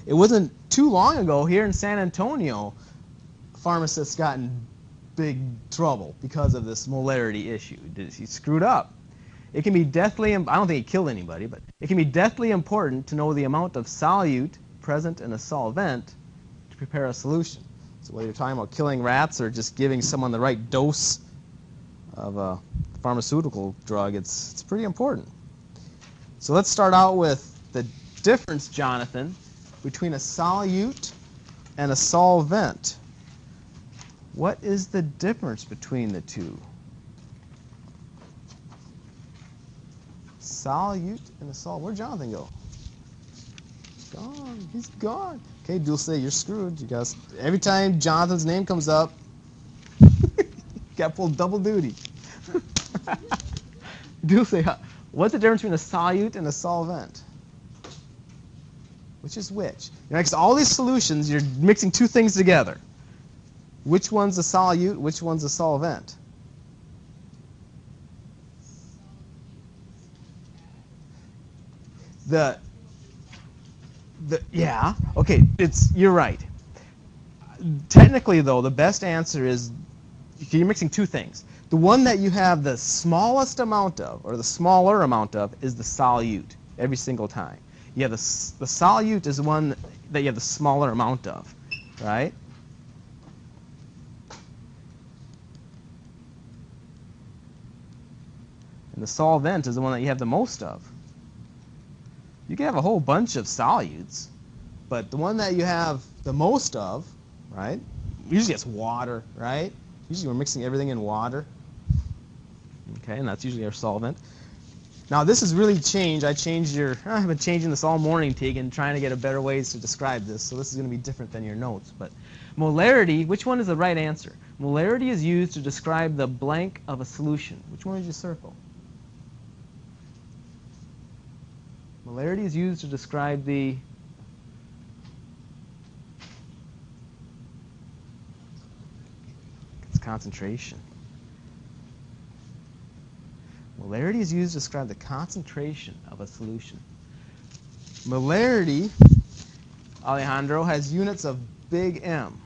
It wasn't too long ago here in San Antonio, pharmacists got in big trouble because of this molarity issue. He screwed up. It can be deathly, I don't think he killed anybody, but it can be deathly important to know the amount of solute present in a solvent to prepare a solution. So whether you're talking about killing rats or just giving someone the right dose of a pharmaceutical drug, it's pretty important. So let's start out with the difference, Jonathan, between a solute and a solvent. What is the difference between the two? Solute and a solvent. Where'd Jonathan go? He's gone. He's gone. Okay, Dulce, you're screwed. You guys, every time Jonathan's name comes up, you got to pull double duty. Dulce, what's the difference between a solute and a solvent? Which is which? Because all these solutions, you're mixing two things together. Which one's a solute? Which one's a solvent? Yeah, okay, you're right. Technically, though, the best answer is you're mixing two things. The one that you have the smallest amount of, or the smaller amount of, is the solute every single time. Yeah, the solute is the one that you have the smaller amount of, right? And the solvent is the one that you have the most of. You can have a whole bunch of solutes, but the one that you have the most of, right? Usually it's water, right? Usually we're mixing everything in water. Okay, and that's usually our solvent. Now this has really changed. I've been changing this all morning, Tegan, trying to get a better ways to describe this. So this is going to be different than your notes. But molarity, which one is the right answer? Molarity is used to describe the blank of a solution. Which one did you circle? Molarity is used to describe the concentration. Molarity is used to describe the concentration of a solution. Molarity, Alejandro, has units of big M.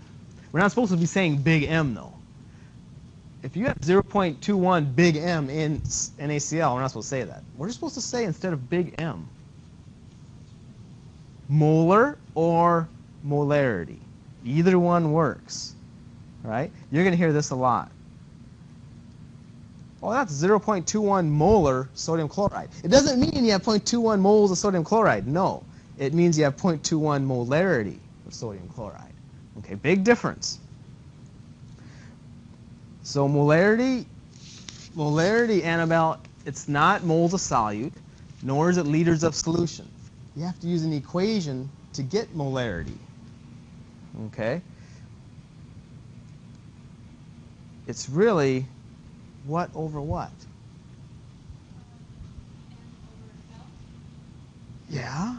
We're not supposed to be saying big M, though. If you have 0.21 big M in NaCl, we're not supposed to say that. We're supposed to say, instead of big M, molar or molarity. Either one works, right? You're going to hear this a lot. Oh, that's 0.21 molar sodium chloride. It doesn't mean you have 0.21 moles of sodium chloride. No, it means you have 0.21 molarity of sodium chloride. Okay, big difference. So molarity, Annabelle, it's not moles of solute, nor is it liters of solution. You have to use an equation to get molarity. Okay? It's really what over what? Yeah.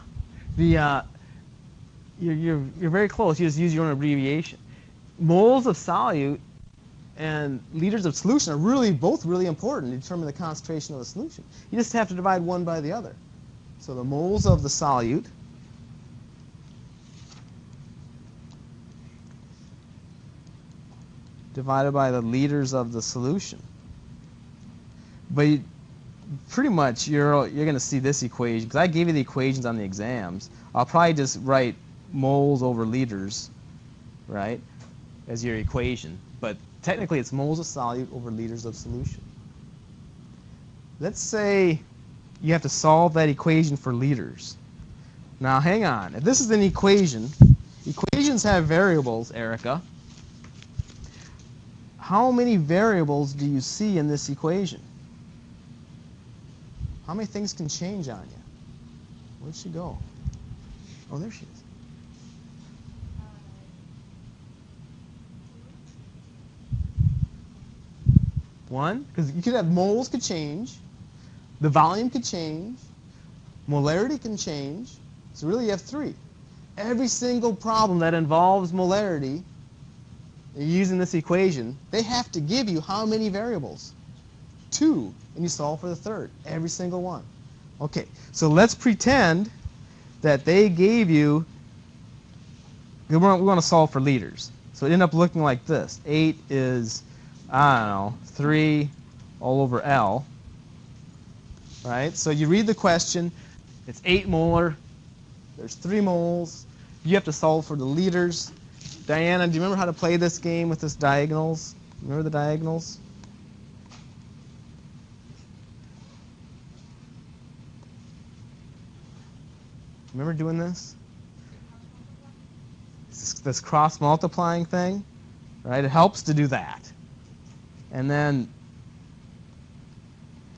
You're very close. You just use your own abbreviation. Moles of solute and liters of solution are both really important to determine the concentration of the solution. You just have to divide one by the other. So the moles of the solute divided by the liters of the solution. But pretty much you're going to see this equation, because I gave you the equations on the exams. I'll probably just write moles over liters, right, as your equation. But technically it's moles of solute over liters of solution. Let's say you have to solve that equation for liters. Now hang on. If this is an equation, equations have variables, Erica. How many variables do you see in this equation? How many things can change on you? Where'd she go? Oh, there she is. One, because you could have moles could change, the volume could change, molarity can change. So really you have three. Every single problem that involves molarity, using this equation, they have to give you how many variables? 2, and you solve for the third, every single one. Okay, so let's pretend that they gave you We want to solve for liters. So it ended up looking like this. 8 is, I don't know, 3 all over L. Right? So you read the question. It's 8 molar. There's 3 moles. You have to solve for the liters. Diana, do you remember how to play this game with this diagonals? Remember the diagonals? Remember doing this? This cross-multiplying thing, right? It helps to do that. And then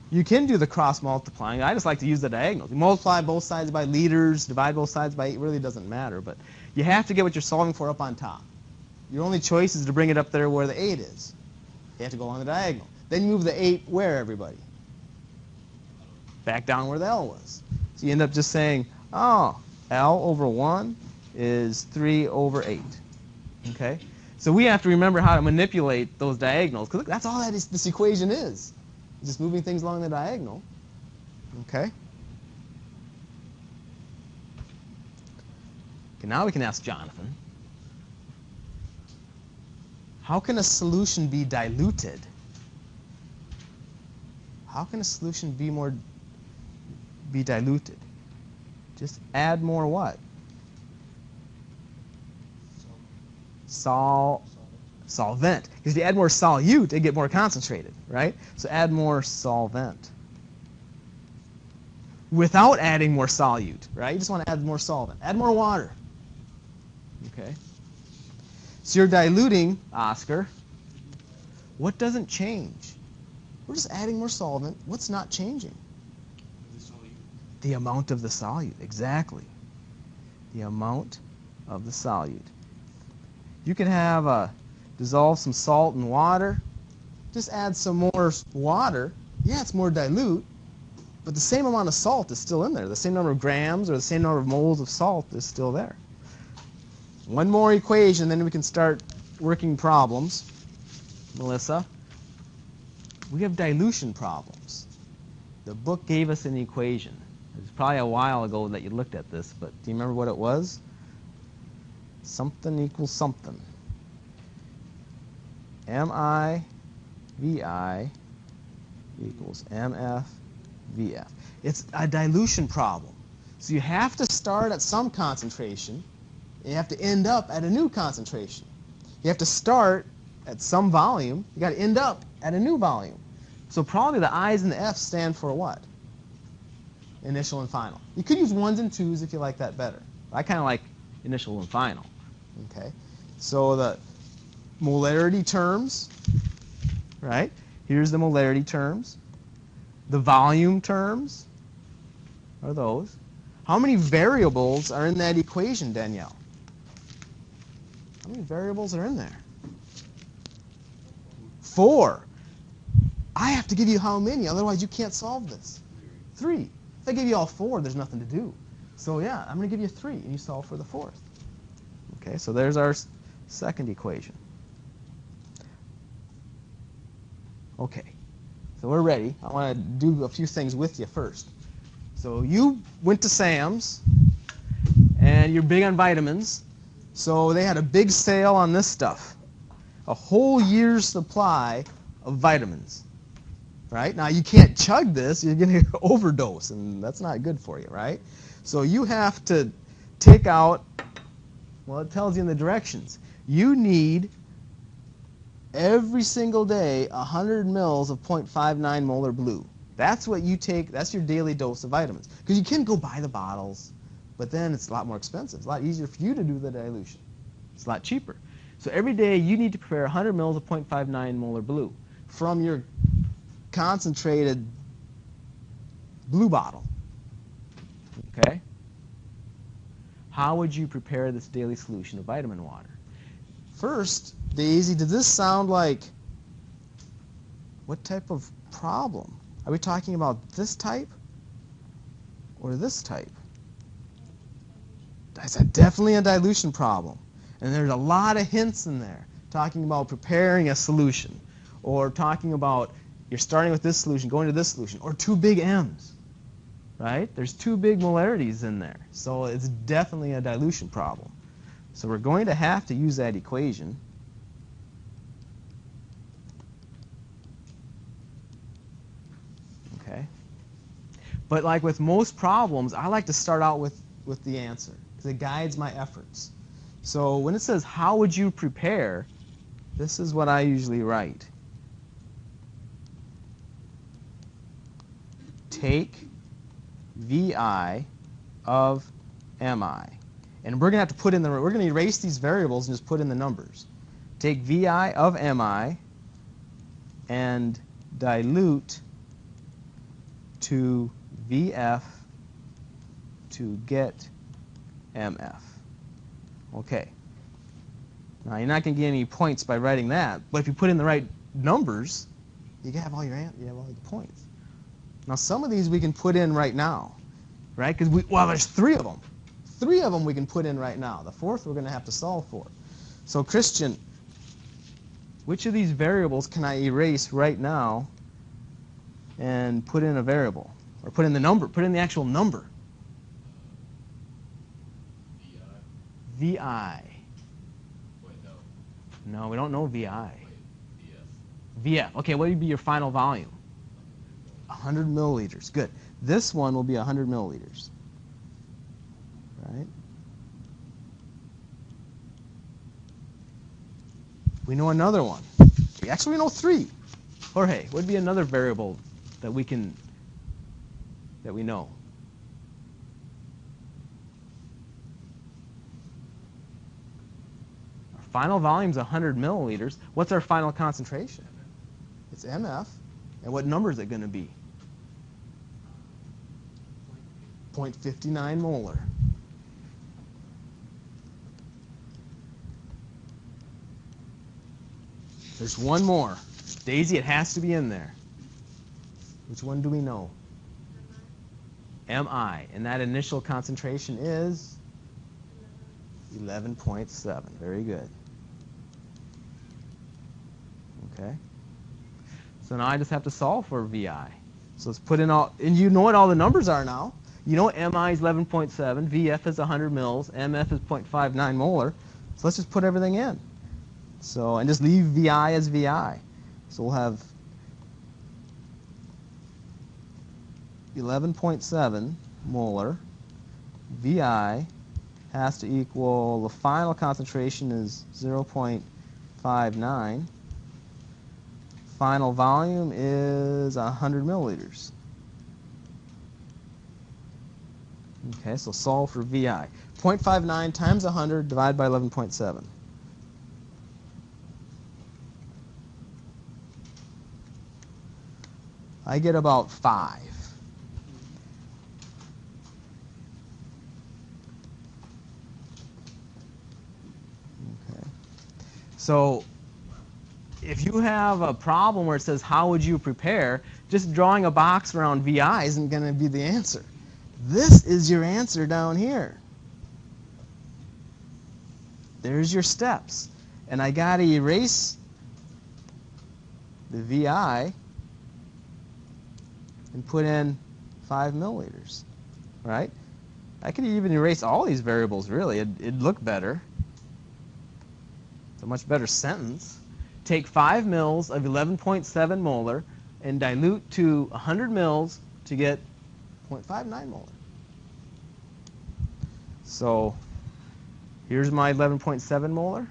you can do the cross-multiplying. I just like to use the diagonals. You multiply both sides by liters, divide both sides by 8. It really doesn't matter. But you have to get what you're solving for up on top. Your only choice is to bring it up there where the 8 is. You have to go along the diagonal. Then you move the 8 where, everybody? Back down where the L was. So you end up just saying, oh, L over 1 is 3 over 8. Okay? So we have to remember how to manipulate those diagonals, because that's all this equation is. Just moving things along the diagonal. Okay? Okay, now we can ask Jonathan, how can a solution be diluted? How can a solution be diluted? Just add more what? Solvent. Because if you add more solute, they get more concentrated, right? So add more solvent. Without adding more solute, right? You just want to add more solvent. Add more water. Okay? So you're diluting, Oscar. What doesn't change? We're just adding more solvent. What's not changing? The amount of the solute, exactly. The amount of the solute. You can have dissolve some salt in water. Just add some more water. Yeah, it's more dilute, but the same amount of salt is still in there. The same number of grams or the same number of moles of salt is still there. One more equation, then we can start working problems. Melissa, we have dilution problems. The book gave us an equation. It was probably a while ago that you looked at this, but do you remember what it was? Something equals something. MI VI equals MF VF. It's a dilution problem. So you have to start at some concentration, and you have to end up at a new concentration. You have to start at some volume, you got to end up at a new volume. So probably the I's and the F's stand for what? Initial and final. You could use 1s and 2s if you like that better. I kind of like initial and final. Okay, so the molarity terms, right? Here's the molarity terms. The volume terms are those. How many variables are in that equation, Danielle? How many variables are in there? 4. I have to give you how many, otherwise you can't solve this. 3. If I give you all 4, there's nothing to do. So yeah, I'm going to give you 3, and you solve for the 4th. Okay, so there's our second equation. Okay, so we're ready. I want to do a few things with you first. So you went to Sam's, and you're big on vitamins, so they had a big sale on this stuff. A whole year's supply of vitamins. Right? Now, you can't chug this. You're going to overdose, and that's not good for you, right? So you have to take out, well, it tells you in the directions. You need, every single day, 100 mils of 0.59 molar blue. That's what you take. That's your daily dose of vitamins. Because you can go buy the bottles, but then it's a lot more expensive. It's a lot easier for you to do the dilution. It's a lot cheaper. So every day, you need to prepare 100 mils of 0.59 molar blue from your concentrated blue bottle. Okay? How would you prepare this daily solution of vitamin water? First, Daisy, does this sound like what type of problem? Are we talking about this type or this type? That's definitely a dilution problem. And there's a lot of hints in there talking about preparing a solution or talking about you're starting with this solution, going to this solution, or 2 big M's, right? There's 2 big molarities in there, so it's definitely a dilution problem. So we're going to have to use that equation. Okay. But like with most problems, I like to start out with the answer because it guides my efforts. So when it says, how would you prepare, this is what I usually write. Take VI of MI. And we're going to have to put in we're going to erase these variables and just put in the numbers. Take VI of MI and dilute to VF to get MF. Okay. Now you're not going to get any points by writing that, but if you put in the right numbers, you have all your points. Now some of these we can put in right now, right? Because there's 3 of them. 3 of them we can put in right now. The 4th we're going to have to solve for. So Christian, which of these variables can I erase right now and put in a variable? Or put in the number, put in the actual number. VI. Wait, no. No, we don't know VI. Wait, VF. Okay, what would be your final volume? 100 milliliters. Good. This one will be 100 milliliters. Right? We know another one. Actually, we know 3. Jorge, what would be another variable that we know? Our final volume is 100 milliliters. What's our final concentration? It's MF. And what number is it going to be? 0.59 molar. There's one more. Daisy, it has to be in there. Which one do we know? MI. And that initial concentration is 11.7. Very good. Okay. So now I just have to solve for VI. So let's put in all, and you know what all the numbers are now. You know MI is 11.7, VF is 100 mils, MF is 0.59 molar. So let's just put everything in. So, and just leave VI as VI. So we'll have 11.7 molar. VI has to equal, the final concentration is 0.59. Final volume is 100 milliliters. Okay, so solve for VI. 0.59 times 100 divided by 11.7. I get about 5. Okay. So if you have a problem where it says, how would you prepare, just drawing a box around VI isn't going to be the answer. This is your answer down here. There's your steps. And I got to erase the VI and put in 5 milliliters, right? I could even erase all these variables, really. It'd look better. It's a much better sentence. Take 5 mils of 11.7 molar and dilute to 100 mils to get 0.59 molar. So here's my 11.7 molar.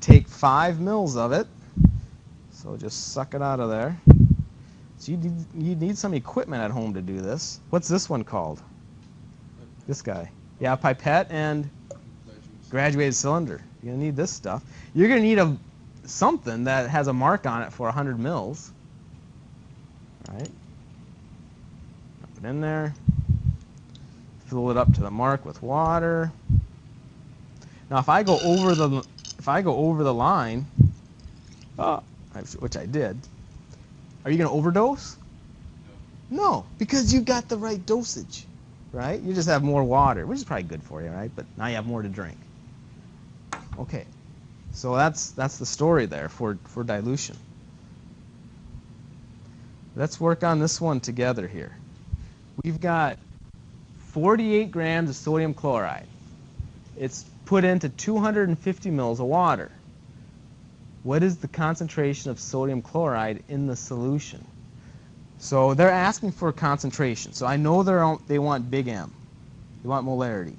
Take 5 mils of it. So just suck it out of there. So you need some equipment at home to do this. What's this one called? This guy. Yeah, pipette and graduated cylinder. You're going to need this stuff. You're going to need something that has a mark on it for 100 mils. All right. Put it in there. Fill it up to the mark with water. Now, if I go over the line, which I did, are you going to overdose? No, because you got the right dosage, right? You just have more water, which is probably good for you, right? But now you have more to drink. Okay, so that's the story there for dilution. Let's work on this one together here. We've got 48 grams of sodium chloride. it's put into 250 mils of water. What is the concentration of sodium chloride in the solution? So they're asking for concentration. So I know they want big M. They want molarity.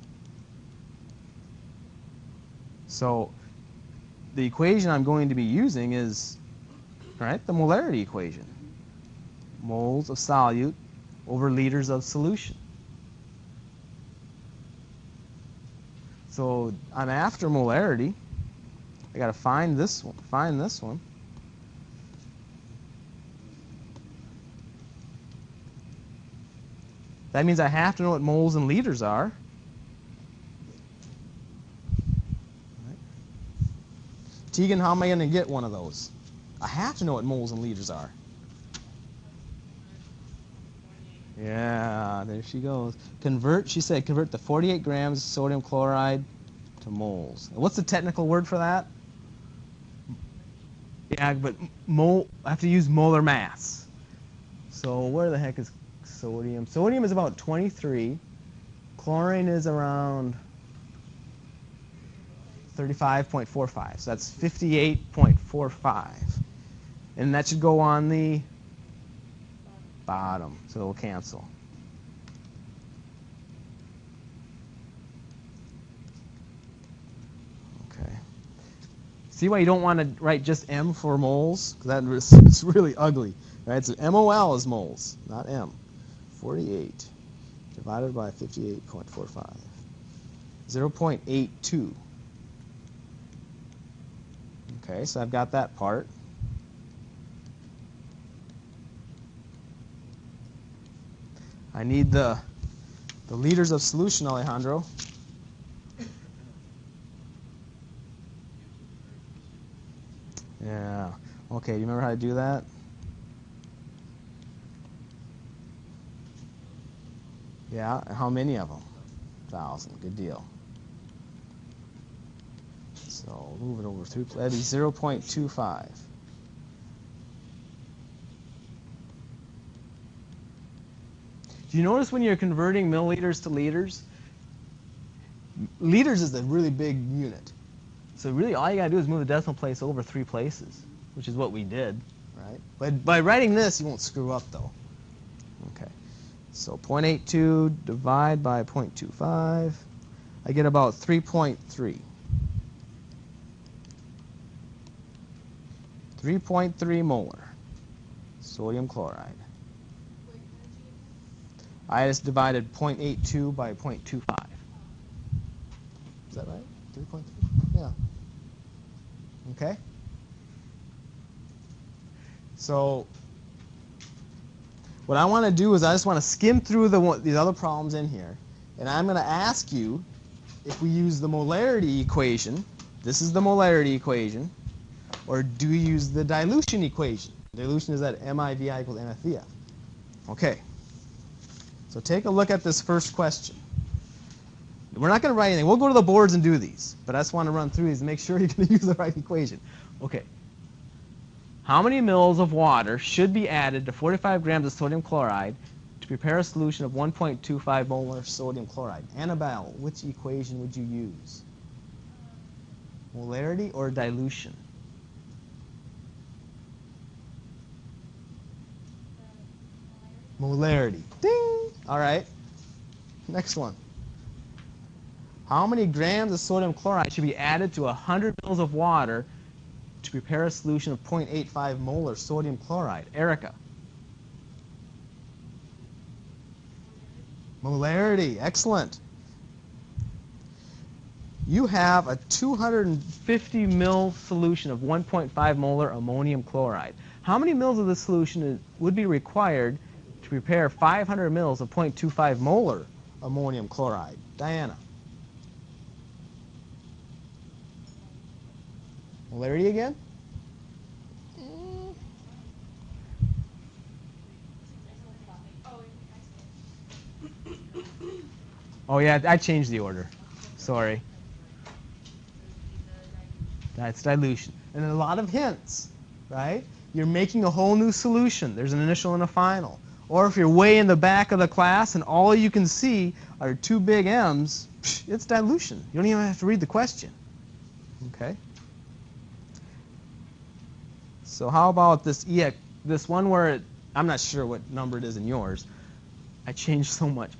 So the equation I'm going to be using is, right, the molarity equation. Moles of solute over liters of solution. So I'm after molarity. I got to find this one. That means I have to know what moles and liters are. Right. Tegan, how am I going to get one of those? I have to know what moles and liters are. Yeah, there she goes. She said convert the 48 grams of sodium chloride to moles. And what's the technical word for that? Yeah, but I have to use molar mass. So where the heck is sodium? Sodium is about 23. Chlorine is around 35.45. So that's 58.45. And that should go on the bottom, so it'll cancel. Okay. See why you don't want to write just M for moles? Because it's really ugly. Right? So MOL is moles, not M. 48 divided by 58.45. 0.82. Okay, so I've got that part. I need the liters of solution, Alejandro. Yeah. Okay, do you remember how to do that? Yeah, how many of them? 1,000. Good deal. So move it over 3. That'd be 0.25. Do you notice when you're converting milliliters to liters? Liters is a really big unit. So really all you got to do is move the decimal place over 3 places, which is what we did, right? But by writing this, you won't screw up, though. Okay. So 0.82 divide by 0.25. I get about 3.3. 3.3 molar sodium chloride. I just divided 0.82 by 0.25. Is that right? 3.3? Yeah. Okay. So what I want to do is I just want to skim through these other problems in here, and I'm going to ask you if we use the molarity equation. This is the molarity equation, or do you use the dilution equation? Dilution is that MIVI equals MFVF. Okay. So take a look at this first question. We're not going to write anything. We'll go to the boards and do these, but I just want to run through these and make sure you're going to use the right equation. Okay. How many mils of water should be added to 45 grams of sodium chloride to prepare a solution of 1.25 molar sodium chloride? Annabelle, which equation would you use? Molarity or dilution? Molarity. Ding! All right. Next one. How many grams of sodium chloride should be added to 100 mils of water to prepare a solution of 0.85 molar sodium chloride? Erica. Molarity. Excellent. You have a 250 mil solution of 1.5 molar ammonium chloride. How many mils of this solution would be required to prepare 500 mils of 0.25 molar ammonium chloride? Diana. Molarity again? Oh yeah, I changed the order. Sorry. That's dilution. And a lot of hints, right? You're making a whole new solution. There's an initial and a final. Or if you're way in the back of the class and all you can see are 2 big M's, It's dilution. You don't even have to read the question. Okay? So how about this this one where I'm not sure what number it is in yours. I changed so much.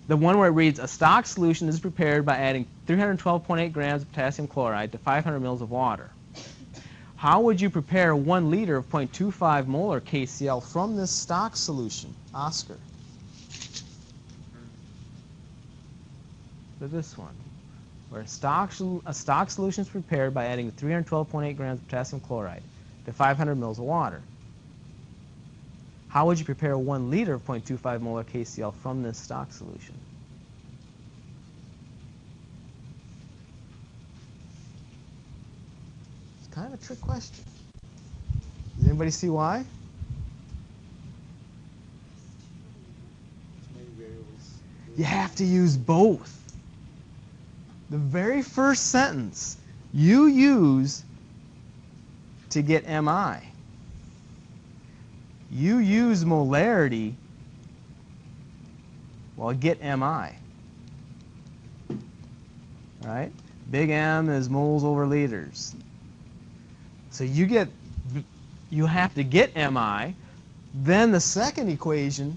The one where it reads, a stock solution is prepared by adding 312.8 grams of potassium chloride to 500 mils of water. How would you prepare 1 liter of 0.25 molar KCl from this stock solution? Oscar. For this one, where a stock solution is prepared by adding 312.8 grams of potassium chloride to 500 mils of water. How would you prepare 1 liter of 0.25 molar KCl from this stock solution? It's kind of a trick question. Does anybody see why? You have to use both. The very first sentence you use to get MI. You use molarity, well, get MI. Right? Big M is moles over liters. So you have to get MI. Then the second equation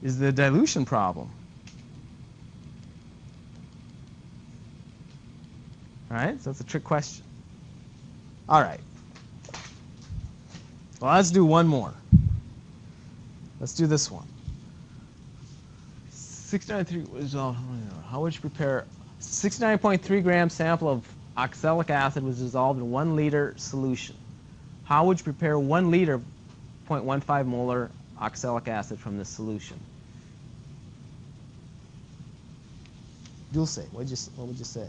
is the dilution problem. All right? So that's a trick question. All right. Well, let's do one more. Let's do this one. 693 was how would you prepare 69.3 gram sample of oxalic acid was dissolved in 1 liter solution. How would you prepare 1 liter 0.15 molar oxalic acid from this solution? Dulce, what would you say?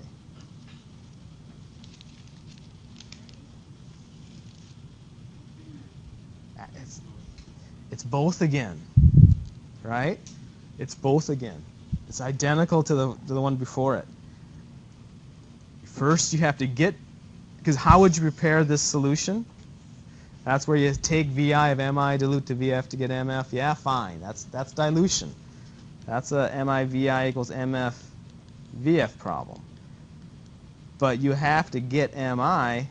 It's both again, right? It's both again. It's identical to the one before it. First, you have to get, because how would you prepare this solution? That's where you take VI of MI, dilute to VF to get MF. Yeah, fine. That's dilution. That's a MI VI equals MF VF problem. But you have to get MI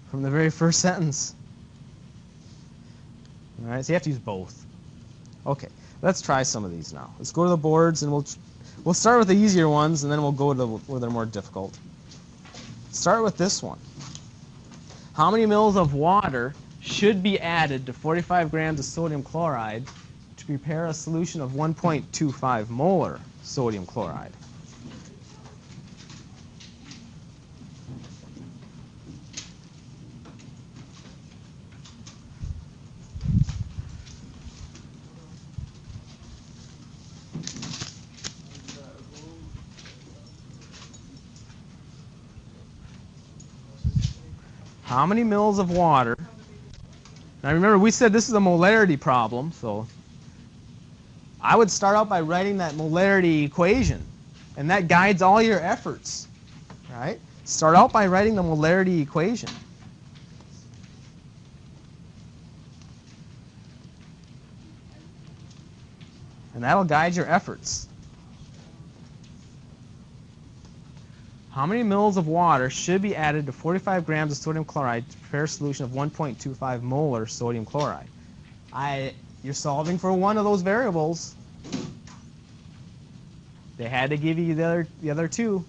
from the very first sentence. All right, so you have to use both. Okay, let's try some of these now. Let's go to the boards, and we'll start with the easier ones, and then we'll go to where they're more difficult. Start with this one. How many mils of water should be added to 45 grams of sodium chloride to prepare a solution of 1.25 molar sodium chloride? How many mils of water? Now remember, we said this is a molarity problem, so I would start out by writing that molarity equation, and that guides all your efforts, right? Start out by writing the molarity equation. And that'll guide your efforts. How many mils of water should be added to 45 grams of sodium chloride to prepare a solution of 1.25 molar sodium chloride? You're solving for one of those variables. They had to give you the other two.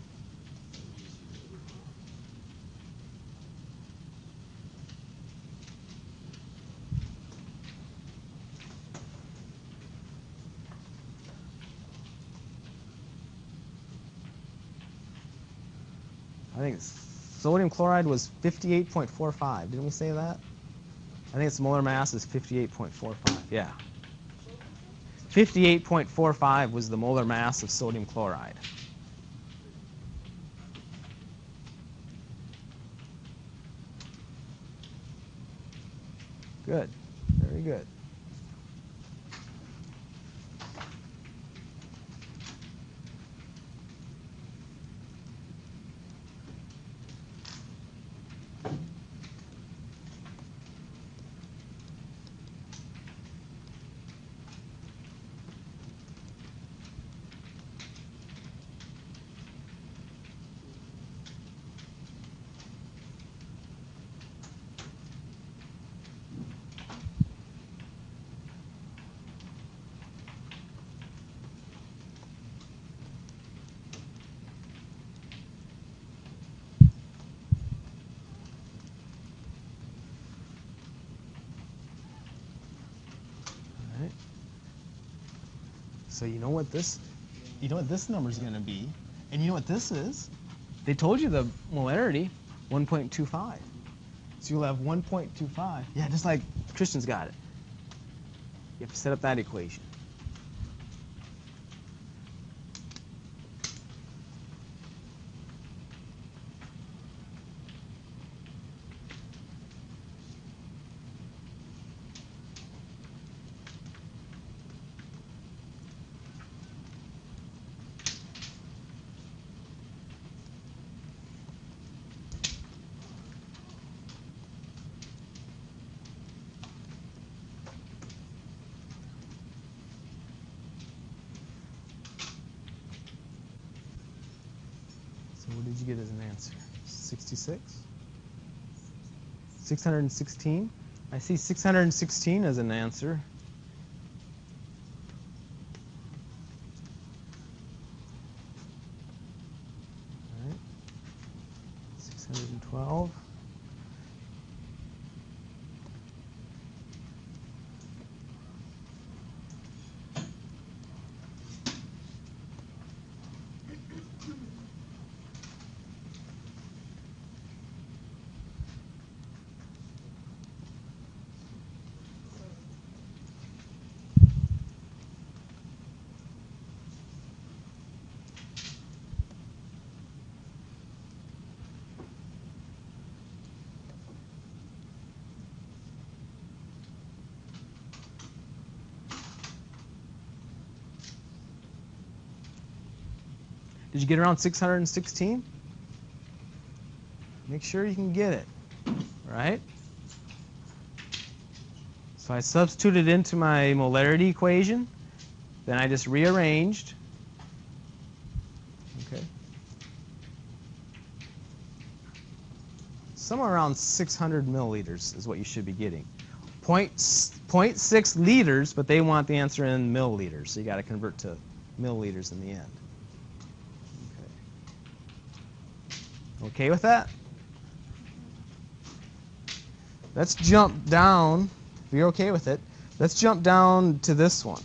I think sodium chloride was 58.45. Didn't we say that? I think its molar mass is 58.45. Yeah. 58.45 was the molar mass of sodium chloride. Good. Very good. So you know what this number is going to be, and you know what this is? They told you the molarity, 1.25. So you'll have 1.25. Yeah, just like Christian's got it. You have to set up that equation. What did you get as an answer? 66? 616? I see 616 as an answer. All right. 612. Did you get around 616? Make sure you can get it, right? So I substituted into my molarity equation. Then I just rearranged. Okay. Somewhere around 600 milliliters is what you should be getting. 0.6 liters, but they want the answer in milliliters, so you got to convert to milliliters in the end. Okay with that? Let's jump down. If you're okay with it, let's jump down to this one.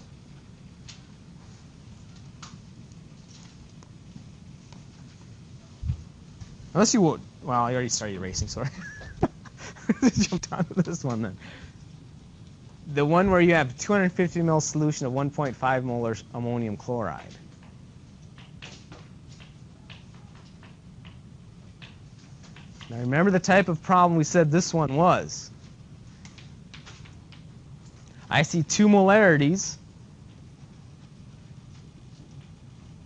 Unless you would. Well, I already started erasing, sorry. Let's jump down to this one then. The one where you have 250 ml solution of 1.5 molar ammonium chloride. Now remember the type of problem we said this one was. I see two molarities.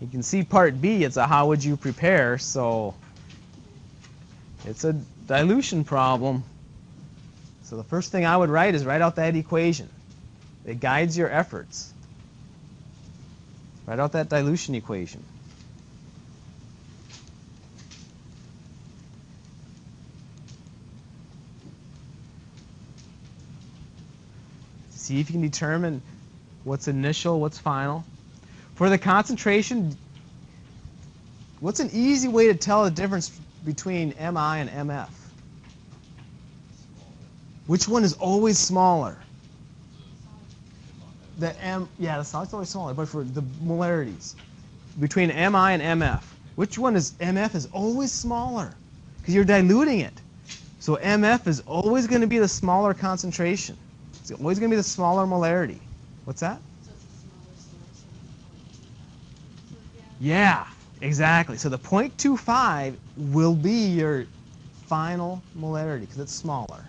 You can see part B, it's a how would you prepare, so it's a dilution problem. So the first thing I would write is write out that equation. It guides your efforts. Write out that dilution equation. See if you can determine what's initial, what's final. For the concentration, what's an easy way to tell the difference between MI and MF? Which one is always smaller? The solid's always smaller, but for the molarities, between MI and MF, which one is, MF is always smaller, because you're diluting it. So MF is always going to be the smaller concentration. It's always going to be the smaller molarity. What's that? So it's a smaller source of the point. Yeah, exactly. So the 0.25 will be your final molarity because it's smaller.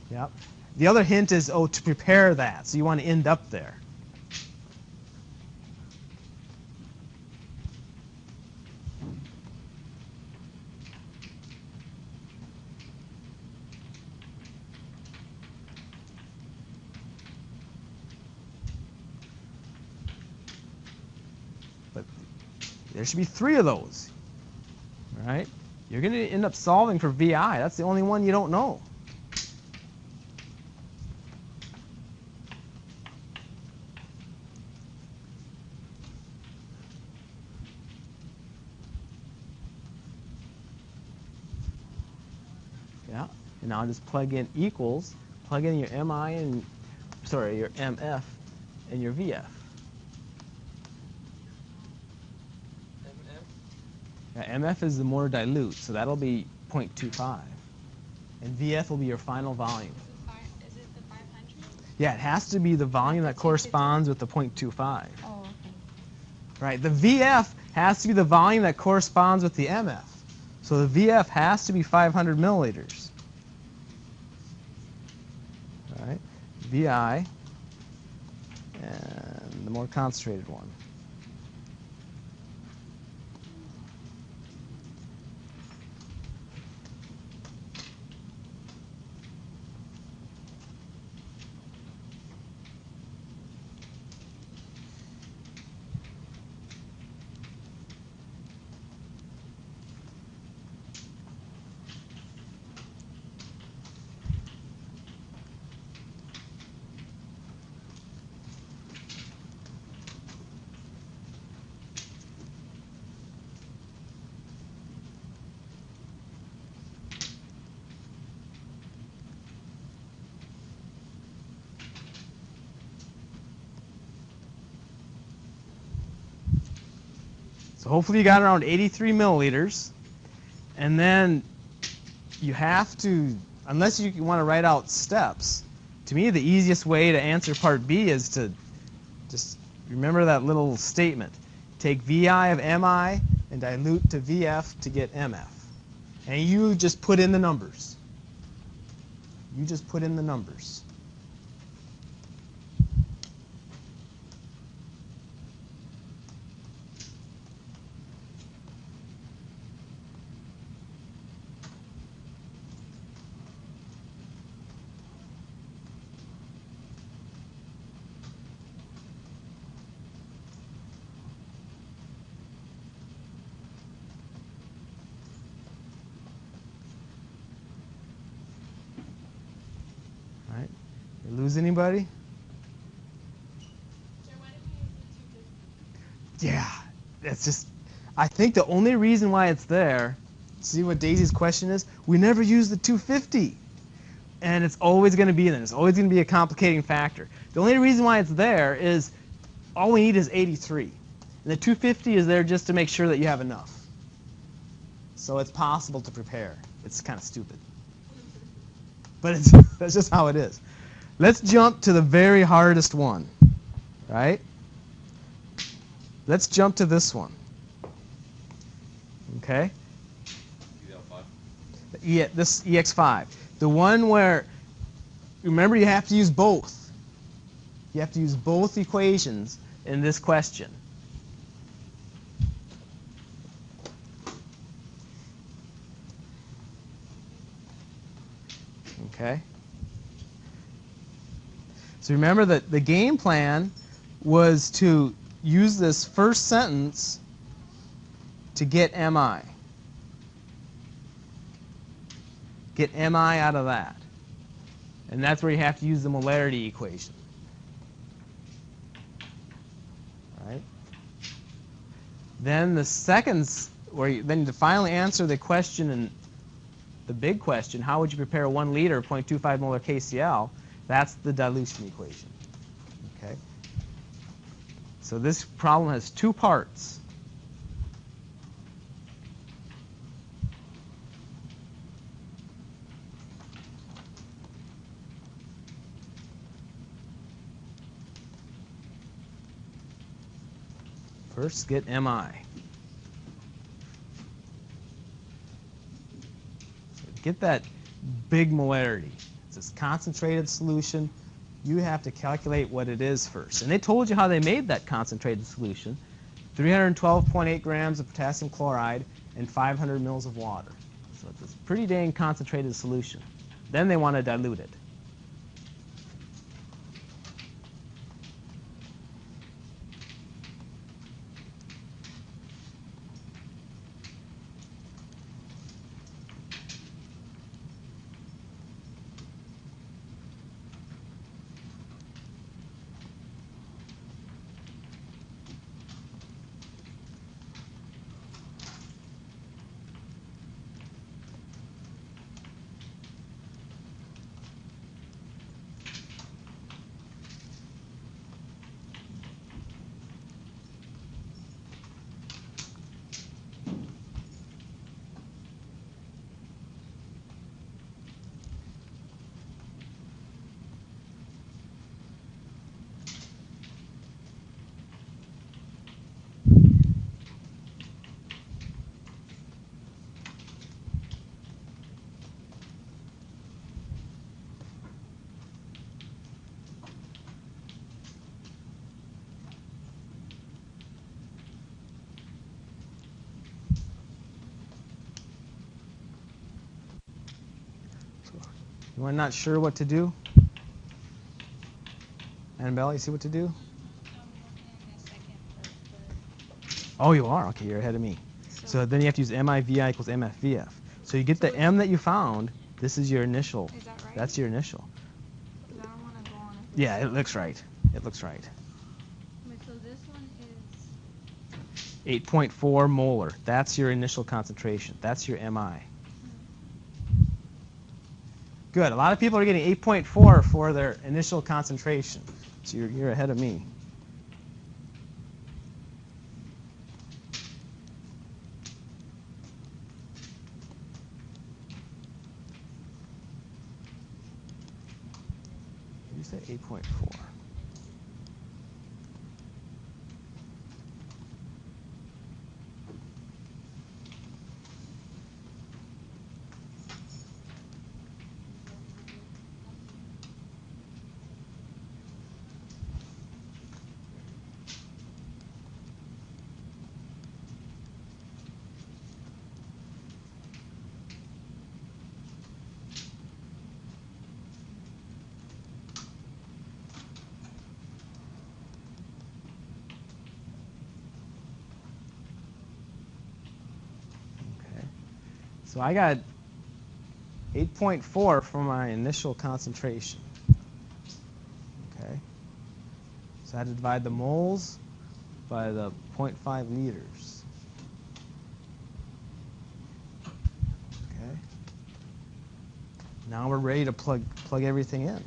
Yep. The other hint is, to prepare that. So you want to end up there. There should be 3 of those, all right? You're going to end up solving for VI. That's the only one you don't know. Yeah, and now just plug in equals, plug in your MI and, sorry, your MF and your VF. MF is the more dilute, so that'll be 0.25. And VF will be your final volume. Is it the 500? Yeah, it has to be the volume that corresponds with the 0.25. Oh, okay. Right, the VF has to be the volume that corresponds with the MF. So the VF has to be 500 milliliters. All right, VI, and the more concentrated one. So hopefully you got around 83 milliliters. And then you have to, unless you want to write out steps, to me the easiest way to answer part B is to just remember that little statement. Take VI of MI and dilute to VF to get MF. And you just put in the numbers. You just put in the numbers. Right? You lose anybody? Sir, why did we use the 250? Yeah, that's just, I think the only reason why it's there, see what Daisy's question is? We never use the 250. And it's always going to be in there. It's always going to be a complicating factor. The only reason why it's there is all we need is 83. And the 250 is there just to make sure that you have enough. So it's possible to prepare. It's kind of stupid. But that's just how it is. Let's jump to the very hardest one, right? Let's jump to this one. Okay? EL5. This EX5. The one where, remember, you have to use both. You have to use both equations in this question. Okay? So remember that the game plan was to use this first sentence to get MI. Get MI out of that. And that's where you have to use the molarity equation. Right? Then the second, then to finally answer the question, and the big question, how would you prepare 1 liter of 0.25 molar KCl? That's the dilution equation. Okay? So this problem has two parts. First, get MI. So get that big molarity. It's this concentrated solution. You have to calculate what it is first. And they told you how they made that concentrated solution. 312.8 grams of potassium chloride and 500 mils of water. So it's a pretty dang concentrated solution. Then they want to dilute it. You want not sure what to do? Annabelle, you see what to do? Oh, you are? Okay, you're ahead of me. So then you have to use MIVI equals MFVF. So you get the M that you found. This is your initial. Is that right? That's your initial. 'Cause I don't want to go on it. Yeah, it looks right. It looks right. Wait, so this one is 8.4 molar. That's your initial concentration. That's your MI. Good. A lot of people are getting 8.4 for their initial concentration. So you're ahead of me. You said 8.4. So I got 8.4 for my initial concentration. Okay. So I had to divide the moles by the 0.5 liters. Okay. Now we're ready to plug everything in.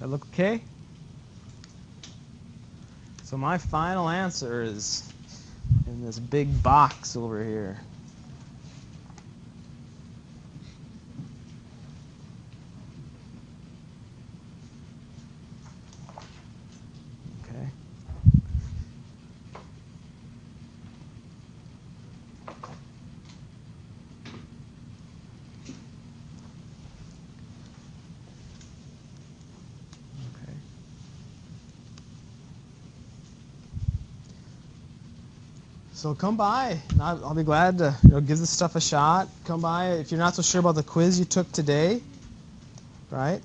That look okay? So my final answer is in this big box over here. Okay. So come by, and I'll be glad to give this stuff a shot. Come by if you're not so sure about the quiz you took today, right?